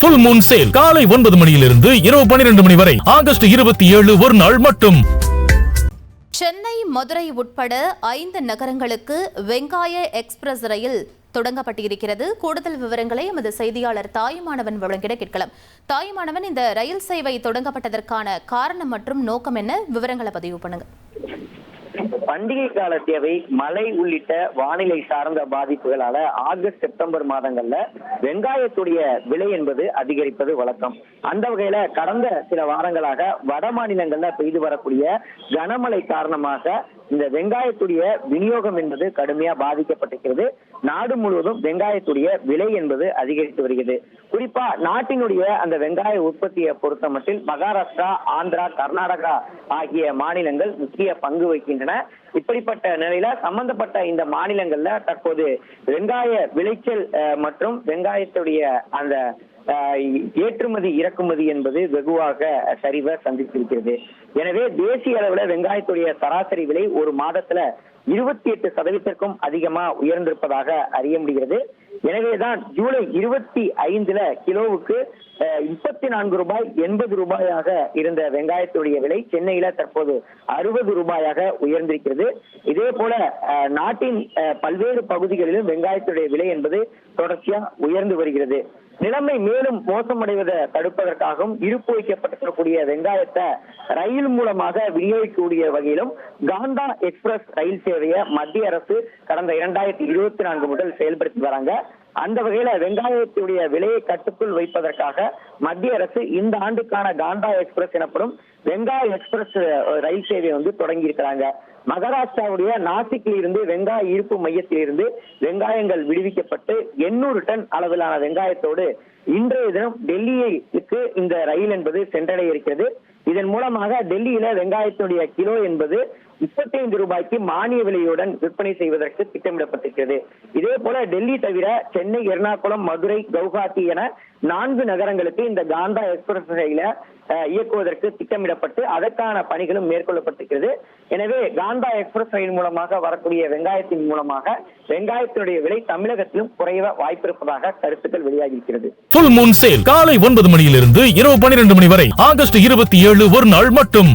Full Moon Sale காலை 9 மணியிலிருந்து இரவு 12 மணி வரை ஆகஸ்ட் 27 ஒரு நாள் மட்டும். சென்னை, மதுரை உட்பட 5 நகரங்களுக்கு வெங்காய எக்ஸ்பிரஸ் ரயில் தொடங்கப்பட்டிருக்கிறது. கூடுதல் விவரங்களை எமது செய்தியாளர் தாயுமானவன் வழங்கிட கேட்கலாம். தாயுமானவன், இந்த ரயில் சேவை தொடங்கப்பட்டதற்கான காரணம் மற்றும் நோக்கம் என்ன? விவரங்களை பதிவு பண்ணுங்க. பண்டிகை கால தேவை, மழை உள்ளிட்ட வானிலை சார்ந்த பாதிப்புகளால ஆகஸ்ட் செப்டம்பர் மாதங்கள்ல வெங்காயத்துடைய விலை என்பது அதிகரிப்பது வழக்கம். அந்த வகையில கடந்த சில வாரங்களாக வட மாநிலங்கள்ல பெய்து வரக்கூடிய கனமழை காரணமாக இந்த வெங்காயத்துடைய விநியோகம் என்பது கடுமையா பாதிக்கப்பட்டிருக்கிறது. நாடு முழுவதும் வெங்காயத்துடைய விலை என்பது அதிகரித்து வருகிறது. குறிப்பா நாட்டினுடைய அந்த வெங்காய உற்பத்தியை பொறுத்த மட்டில் மகாராஷ்டிரா, ஆந்திரா, கர்நாடகா ஆகிய மாநிலங்கள் முக்கிய பங்கு வகிக்கின்றன. இப்படிப்பட்ட நிலையில சம்பந்தப்பட்ட இந்த மாநிலங்கள்ல தற்போது வெங்காய விளைச்சல் மற்றும் வெங்காயத்துடைய அந்த ஏற்றுமதி இறக்குமதி என்பது வெகுவாக சரிவை சந்தித்திருக்கிறது. எனவே தேசிய அளவுல வெங்காயத்துடைய சராசரி விலை ஒரு மாதத்துல 28% அதிகமா உயர்ந்திருப்பதாக அறிய முடிகிறது. எனவேதான் ஜூலை 25 கிலோவுக்கு 34 ரூபாய் 80 ரூபாயாக இருந்த வெங்காயத்துடைய விலை சென்னையில தற்போது 60 ரூபாயாக உயர்ந்திருக்கிறது. இதே போல நாட்டின் பல்வேறு பகுதிகளிலும் வெங்காயத்துடைய விலை என்பது தொடர்ச்சியா உயர்ந்து வருகிறது. நிலைமை மேலும் மோசமடைவதை தடுப்பதற்காகவும் இருப்பு வைக்கப்பட்டிருக்கக்கூடிய வெங்காயத்தை ரயில் மூலமாக விநியோகிக்கக்கூடிய வகையிலும் காந்தா எக்ஸ்பிரஸ் ரயில் சேவையை மத்திய அரசு கடந்த 2024 முதல் செயல்படுத்தி வராங்க. அந்த வகையில வெங்காயத்துடைய விலையை கட்டுக்குள் வைப்பதற்காக மத்திய அரசு இந்த ஆண்டுக்கான காந்தா எக்ஸ்பிரஸ் எனப்படும் வெங்காய எக்ஸ்பிரஸ் ரயில் சேவையை தொடங்கி இருக்கிறாங்க. மகாராஷ்டிராவுடைய நாசிக்கில் இருந்து வெங்காய இருப்பு மையத்தில் இருந்து வெங்காயங்கள் விடுவிக்கப்பட்டு 800 டன் அளவிலான வெங்காயத்தோடு இன்றைய தினம் டெல்லிக்கு இந்த ரயில் என்பது சென்றடைய இருக்கிறது. இதன் மூலமாக டெல்லியில வெங்காயத்துடைய கிலோ என்பது 35 ரூபாய்க்கு மானிய விலையுடன் விற்பனை செய்வதற்கு திட்டமிடப்பட்டிருக்கிறது. இதே போல டெல்லி தவிர சென்னை, எர்ணாகுளம், மதுரை, கவுஹாத்தி என 4 நகரங்களுக்கு இந்த காந்தா எக்ஸ்பிரஸ் ரயில இயக்குவதற்கு திட்டமிடப்பட்டு அதற்கான பணிகளும் மேற்கொள்ளப்பட்டிருக்கிறது. எனவே காந்தா எக்ஸ்பிரஸ் ரயில் மூலமாக வரக்கூடிய வெங்காயத்தின் மூலமாக வெங்காயத்தினுடைய விலை தமிழகத்திலும் குறைய வாய்ப்பிருப்பதாக கருத்துக்கள் வெளியாகியிருக்கிறது. Full Moon Sale காலை 9 மணியிலிருந்து இரவு 12 மணி வரை ஆகஸ்ட் 27 ஒரு நாள் மட்டும்.